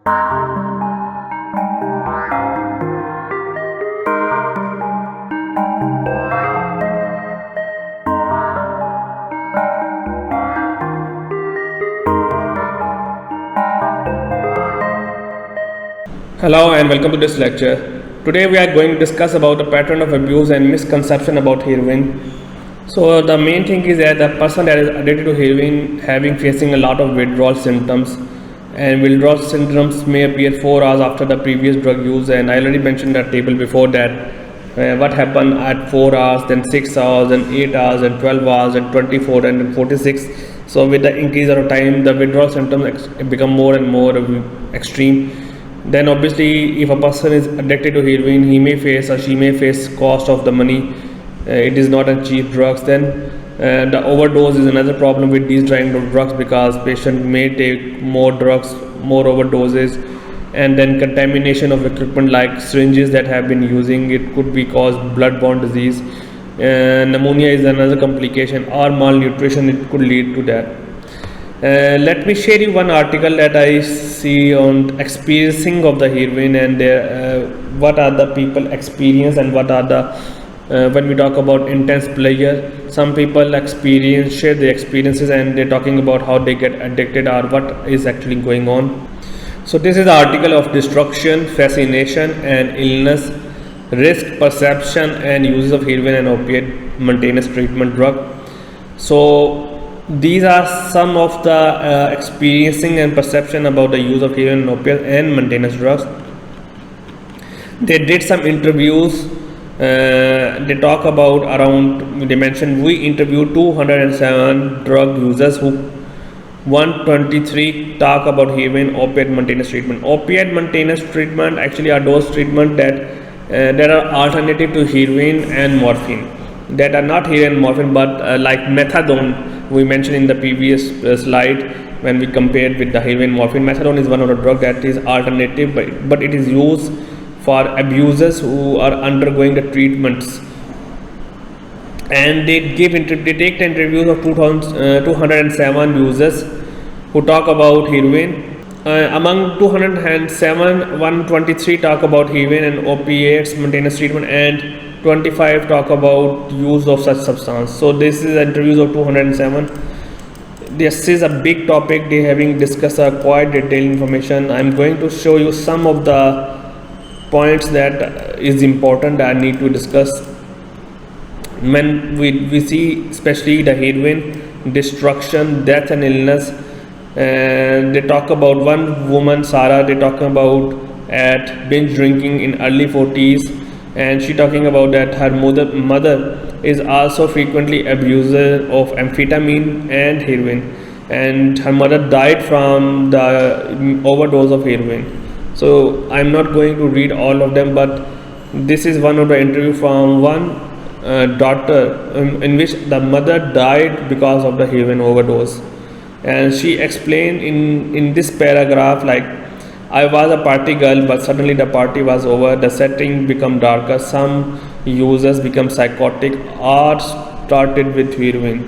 Hello and welcome to this lecture. Today we are going to discuss about the pattern of abuse and misconception about heroin. So the main thing is that the person that is addicted to heroin facing a lot of withdrawal symptoms, and withdrawal symptoms may appear 4 hours after the previous drug use, and I already mentioned that table before that what happened at 4 hours, then 6 hours, then 8 hours, and 12 hours, and 24, and then 46. So with the increase of time, the withdrawal symptoms become more and more extreme. Then obviously if a person is addicted to heroin, he may face or she may face cost of the money. It is not a cheap drugs. Then the overdose is another problem with these kind of drugs, because patient may take more drugs, more overdoses, and then contamination of equipment like syringes that have been using it could be cause bloodborne disease. Pneumonia is another complication, or malnutrition, it could lead to that. Let me share you one article that I see on experiencing of the heroin, and what are the people experience, and what are the when we talk about intense pleasure, some people share their experiences, and they're talking about how they get addicted or what is actually going on. So this is the article of destruction, fascination and illness, risk perception and uses of heroin and opiate maintenance treatment drug. So these are some of the experiencing and perception about the use of heroin and opiate and maintenance drugs. They did some interviews. They talk about they mentioned we interviewed 207 drug users, who 123 talk about heroin opiate maintenance treatment. Opiate maintenance treatment actually are those treatment that are alternative to heroin and morphine, that are not heroin and morphine, but like methadone. We mentioned in the previous slide when we compared with the heroin morphine. Methadone is one of the drug that is alternative, but it is used for abusers who are undergoing the treatments. And they take the interviews of 207 users who talk about heroin. Among 207, 123 talk about heroin and opiates maintenance treatment, and 25 talk about use of such substance. So this is interviews of 207. This is a big topic. They having discussed a quite detailed information. I'm going to show you some of the points that is important that I need to discuss. When we see especially the heroin, destruction, death and illness, and they talk about one woman, Sarah, they talk about at binge drinking in early 40s, and she talking about that her mother is also frequently abuser of amphetamine and heroin, and her mother died from the overdose of heroin. So I'm not going to read all of them, but this is one of the interview from one daughter in which the mother died because of the heroin overdose, and she explained in this paragraph, like, I was a party girl, but suddenly the party was over, the setting became darker, some users become psychotic or started with heroin,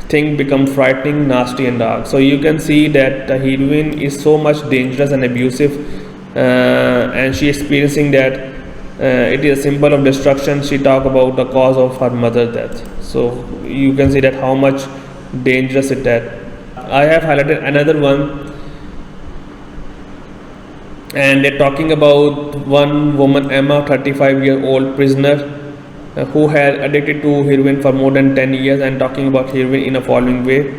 things become frightening, nasty and dark. So you can see that the heroin is so much dangerous and abusive, and she experiencing that it is a symbol of destruction. She talk about the cause of her mother's death. So you can see that how much dangerous it is. I have highlighted another one, and they're talking about one woman, Emma, 35-year-old prisoner who had addicted to heroin for more than 10 years, and talking about heroin in a following way.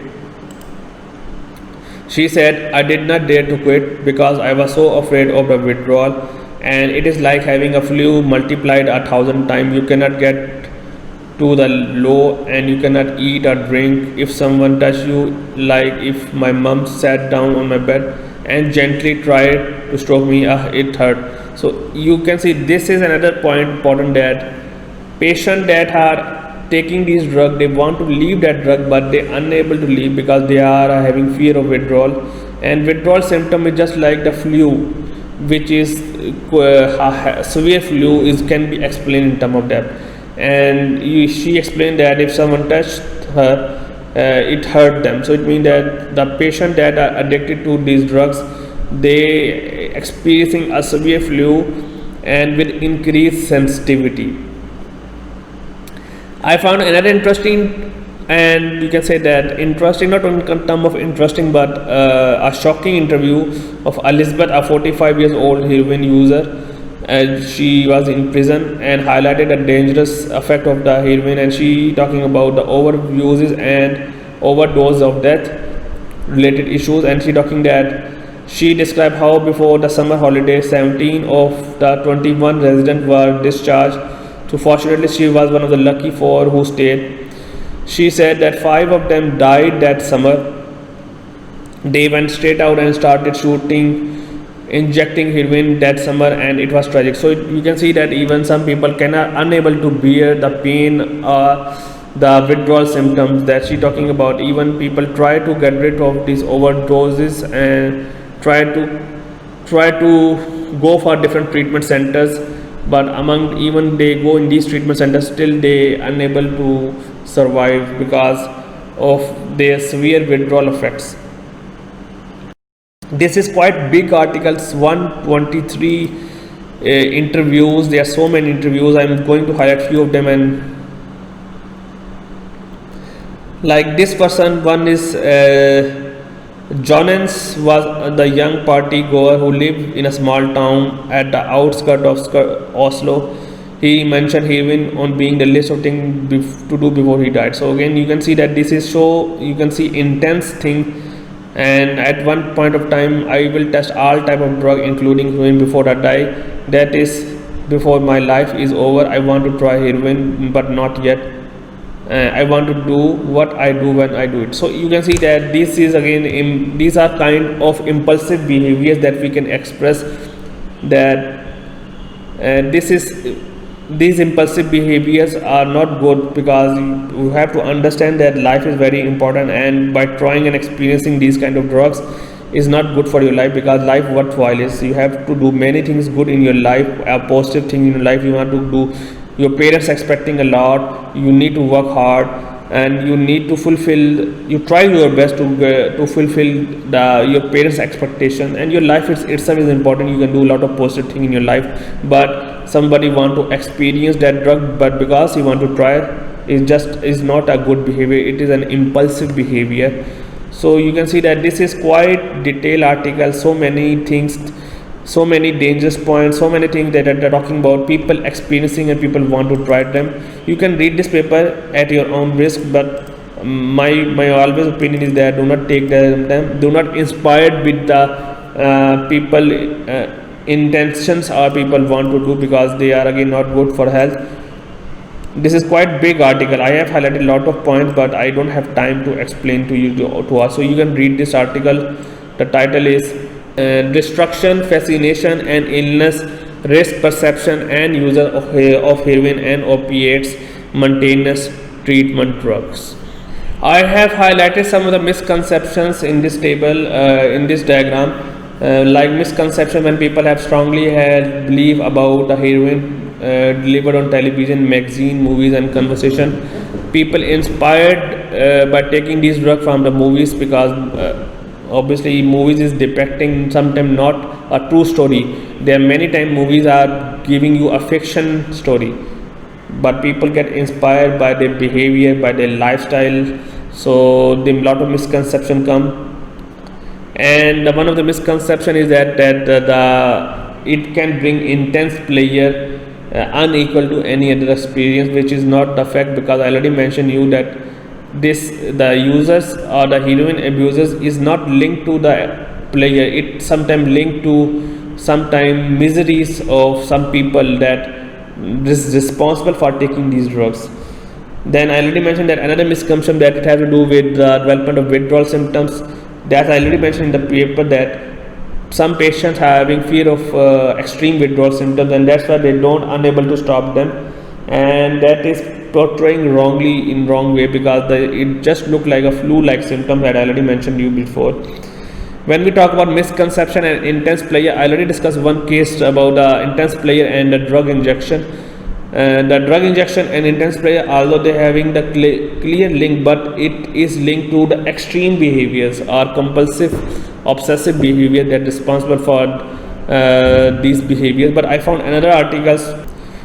She said, I did not dare to quit because I was so afraid of the withdrawal, and it is like having a flu multiplied 1,000 times. You cannot get to the low, and you cannot eat or drink. If someone touched you, like if my mom sat down on my bed and gently tried to stroke me, it hurt. So you can see this is another point important, that patients that are taking these drugs, they want to leave that drug, but they are unable to leave because they are having fear of withdrawal. And withdrawal symptom is just like the flu, which is severe flu can be explained in terms of that. And she explained that if someone touched her, it hurt them. So it means that the patient that are addicted to these drugs, they experiencing a severe flu and with increased sensitivity. I found another interesting, and you can say that interesting, not in term of interesting, but a shocking interview of Elizabeth, a 45 years old heroin user. And she was in prison and highlighted the dangerous effect of the heroin, and she talking about the overuses and overdose of death related issues. And she talking that she described how before the summer holiday 17 of the 21 residents were discharged. So fortunately she was one of the lucky 4 who stayed. She said that 5 of them died that summer. They went straight out and started shooting, injecting heroin that summer, and it was tragic. So you can see that even some people cannot unable to bear the pain or the withdrawal symptoms that she talking about. Even people try to get rid of these overdoses and try to go for different treatment centers, but among even they go in these treatment centers, still they unable to survive because of their severe withdrawal effects. This is quite big articles, 123 interviews. There are so many interviews. I'm going to highlight few of them. And like this person, one is Jonens, was the young party goer who lived in a small town at the outskirts of Oslo. He mentioned heroin on being the list of things to do before he died. So again, you can see that this is so, you can see intense thing. And at one point of time I will test all type of drug including heroin before I die. That is before my life is over. I want to try heroin but not yet. I want to do what I do when I do it. So you can see that this is again these are kind of impulsive behaviors that we can express, that these impulsive behaviors are not good, because you have to understand that life is very important, and by trying and experiencing these kind of drugs is not good for your life, because life worthwhile is you have to do many things good in your life, a positive thing in your life. You want to do, your parents expecting a lot, you need to work hard, and you need to you try your best to fulfill your parents expectation, and your life itself is important. You can do a lot of positive thing in your life, but somebody want to experience that drug, but because he want to try it, is not a good behavior. It is an impulsive behavior. So you can see that this is quite detailed article, so many things, so many dangerous points, so many things that they're talking about, people experiencing and people want to try them. You can read this paper at your own risk, but my always opinion is that do not take them, do not inspired with the people intentions or people want to do, because they are again not good for health. This is quite big article. I have highlighted a lot of points, but I don't have time to explain to you to us. So you can read this article. The title is Destruction, Fascination and Illness, Risk Perception and User of Heroin and Opiates, Maintenance Treatment Drugs. I have highlighted some of the misconceptions in this table, in this diagram. Like misconception, when people have strongly held belief about the heroin delivered on television, magazine, movies and conversation. People inspired by taking these drugs from the movies, because obviously movies is depicting sometimes not a true story. There are many times movies are giving you a fiction story, but people get inspired by their behavior, by their lifestyle. So the lot of misconception come. And one of the misconception is that it can bring intense pleasure unequal to any other experience, which is not the fact, because I already mentioned you that the users or the heroin abusers is not linked to the pleasure. It sometimes linked to sometimes miseries of some people that is responsible for taking these drugs. Then I already mentioned that another misconception that it has to do with the development of withdrawal symptoms. That I already mentioned in the paper, that some patients are having fear of extreme withdrawal symptoms, and that's why they don't unable to stop them, and that is portraying wrongly in wrong way, because it just look like a flu-like symptom that I already mentioned you before. When we talk about misconception and intense pleasure, I already discussed one case about intense pleasure and the drug injection. The drug injection and intense pleasure, although they having the clear link, but it is linked to the extreme behaviors or compulsive obsessive behavior that is responsible for these behaviors. But I found another articles.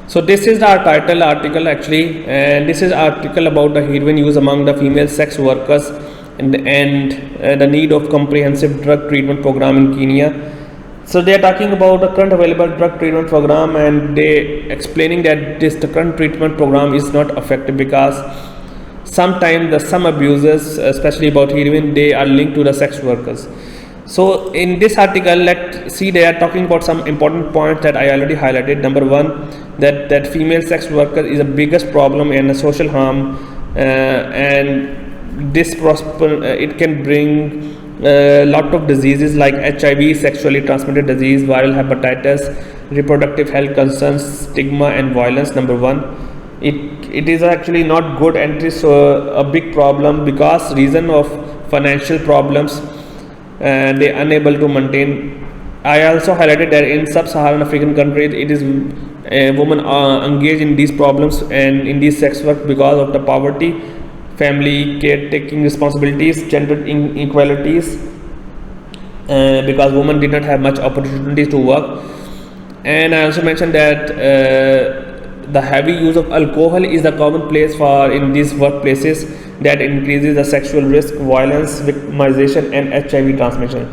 So this is our title article actually, and this is article about the heroin use among the female sex workers and the need of comprehensive drug treatment program in Kenya. So they are talking about the current available drug treatment program, and they explaining that the current treatment program is not effective because sometimes some abuses, especially about heroin, they are linked to the sex workers. So in this article, let's see, they are talking about some important points that I already highlighted. Number one, that female sex worker is the biggest problem and a social harm, and this it can bring a lot of diseases like HIV, sexually transmitted disease, viral hepatitis, reproductive health concerns, stigma and violence. Number one, it is actually not good, and it is a big problem because reason of financial problems, and they are unable to maintain. I also highlighted that in sub-Saharan African countries, it is women are engaged in these problems and in these sex work because of the poverty, family caretaking responsibilities, gender inequalities, because women did not have much opportunities to work. And I also mentioned that the heavy use of alcohol is a common place for in these workplaces that increases the sexual risk, violence, victimization and HIV transmission.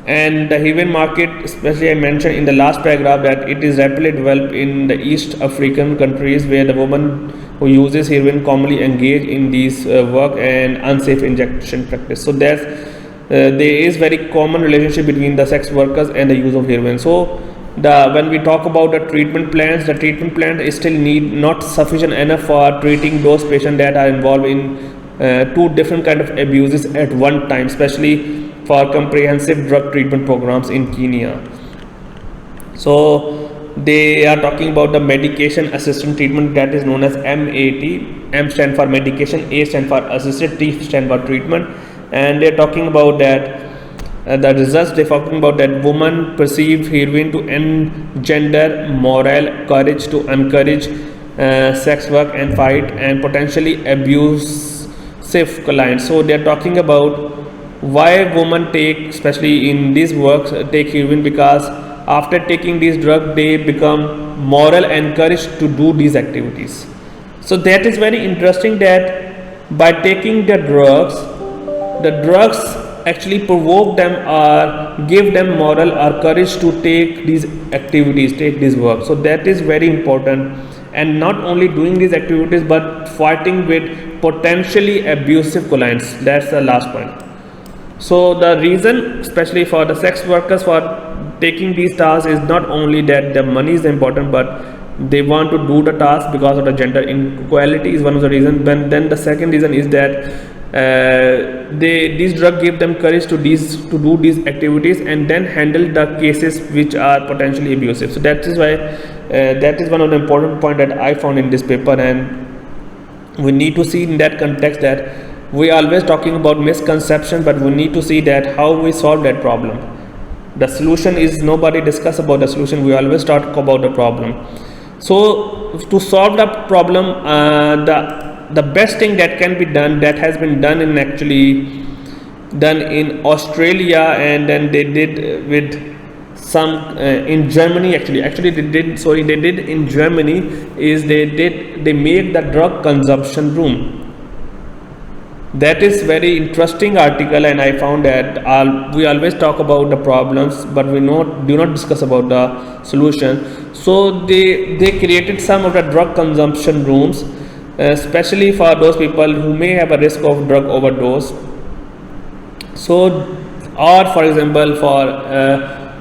And the heroin market, especially I mentioned in the last paragraph that it is rapidly developed in the East African countries where the woman who uses heroin commonly engage in these work and unsafe injection practice. So there is very common relationship between the sex workers and the use of heroin. So when we talk about the treatment plans, the treatment plan is still not sufficient enough for treating those patients that are involved in two different kind of abuses at one time, especially for comprehensive drug treatment programs in Kenya. So they are talking about the medication assisted treatment, that is known as MAT. M stand for medication, A stand for assisted, T stand for treatment. And they're talking about that the results, they're talking about that women perceive heroin to engender moral courage to encourage sex work and fight and potentially abusive clients. So they're talking about why women take, especially in these works, take heroin because after taking these drugs they become moral encouraged to do these activities. So that is very interesting that by taking the drugs actually provoke them or give them moral or courage to take these activities, take this work. So that is very important, and not only doing these activities but fighting with potentially abusive clients. That's the last point. So the reason, especially for the sex workers, for taking these tasks is not only that the money is important, but they want to do the task because of the gender inequality is one of the reasons. Then the second reason is that these drugs give them courage to do these activities and then handle the cases which are potentially abusive. So that is why that is one of the important point that I found in this paper, and we need to see in that context that we are always talking about misconception, but we need to see that how we solve that problem. The solution is nobody discuss about the solution, we always talk about the problem. So to solve the problem, the best thing that can be done, that has been done in Australia, and then they did with some in Germany actually they did in Germany, is they make the drug consumption room. That is very interesting article, and I found that we always talk about the problems but we do not discuss about the solution. So they created some of the drug consumption rooms, especially for those people who may have a risk of drug overdose. So, or for example for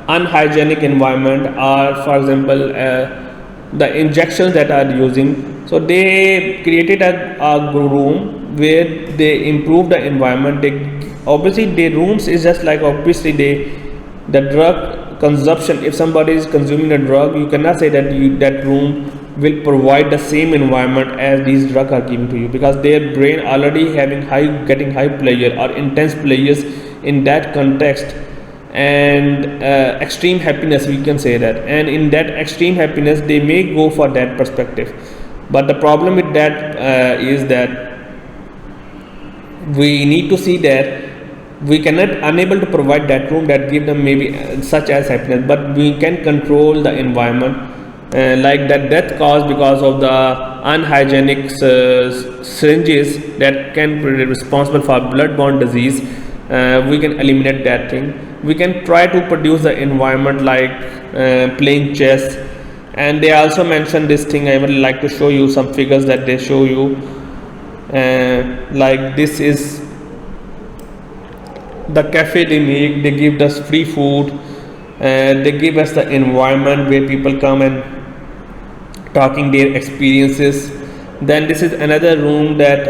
unhygienic environment, or for example the injections that are using. So they created a room where they improve the environment. Obviously the rooms is just like obviously the drug consumption. If somebody is consuming a drug, you cannot say that that room will provide the same environment as these drugs are giving to you, because their brain already getting high pleasure or intense pleasures in that context, and extreme happiness, we can say that, and in that extreme happiness they may go for that perspective. But the problem with that is that we need to see that We cannot unable to provide that room that give them maybe such as happiness, but we can control the environment, like that death caused because of the unhygienic syringes that can be responsible for blood-borne disease. We can eliminate that thing. We can try to produce the environment like playing chess. And they also mentioned this thing. I would like to show you some figures that they show you, like this is the cafe they make. They give us free food, they give us the environment where people come and talking their experiences. Then this is another room that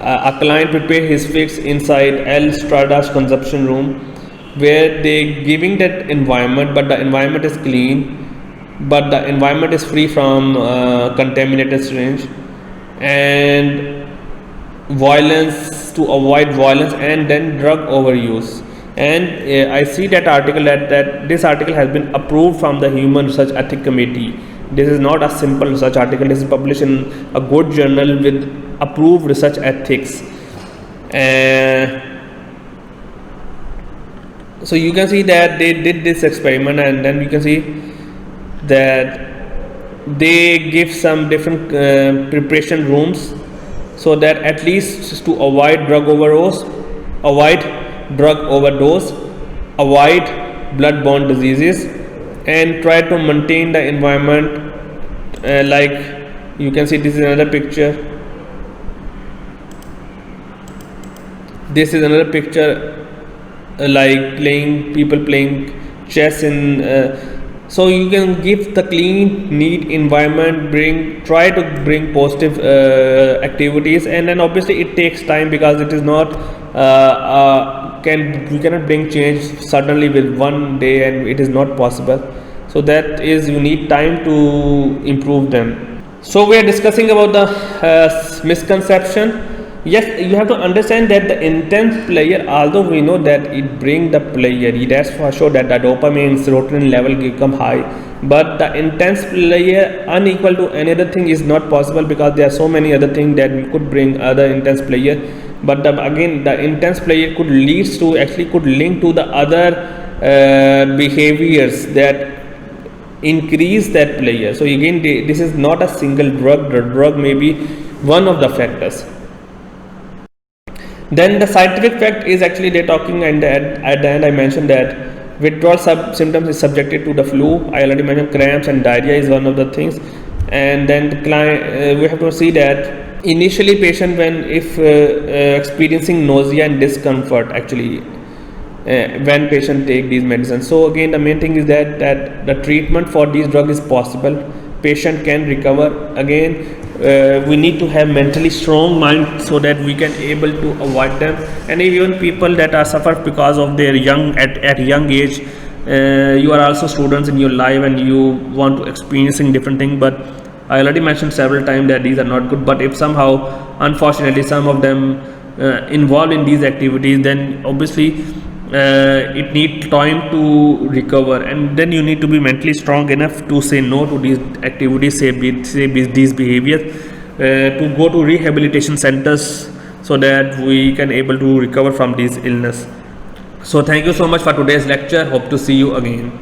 a client prepare his fix inside El Strada's consumption room, where they giving that environment, but the environment is clean, but the environment is free from contaminated syringe and violence, to avoid violence, and then drug overuse. And I see that article that this article has been approved from the Human Research Ethics Committee. This is not a simple research article. This is published in a good journal with approved research ethics. So you can see that they did this experiment, and then you can see that they give some different preparation rooms, so that at least to avoid drug overdose, avoid blood-borne diseases, and try to maintain the environment. Like you can see, this is another picture. This is another picture, like people playing chess in. So you can give the clean, neat environment, try to bring positive activities, and then obviously it takes time, because it is not we cannot bring change suddenly with one day, and it is not possible. So that is, you need time to improve them. So we are discussing about the misconception. Yes, you have to understand that the intense player, although we know that it bring the player, that's for sure that the dopamine, serotonin level become high, but the intense player unequal to any other thing is not possible, because there are so many other things that we could bring other intense player. But again, the intense player could link to the other behaviors that increase that player. So again, this is not a single drug. The drug may be one of the factors. Then the scientific fact is actually they're talking, and at the end I mentioned that withdrawal symptoms is subjected to the flu. I already mentioned cramps and diarrhea is one of the things. And then the client, we have to see that initially patient, when if experiencing nausea and discomfort, actually when patient take these medicines. So again, the main thing is that the treatment for these drugs is possible. Patient can recover. Again, we need to have mentally strong mind, so that we can able to avoid them. And even people that are suffered because of their at young age, you are also students in your life, and you want to experiencing different things, but I already mentioned several times that these are not good. But if somehow, unfortunately, some of them involved in these activities, then obviously it needs time to recover, and then you need to be mentally strong enough to say no to these activities, say these behaviors, to go to rehabilitation centers, so that we can able to recover from this illness. So thank you so much for today's lecture. Hope to see you again.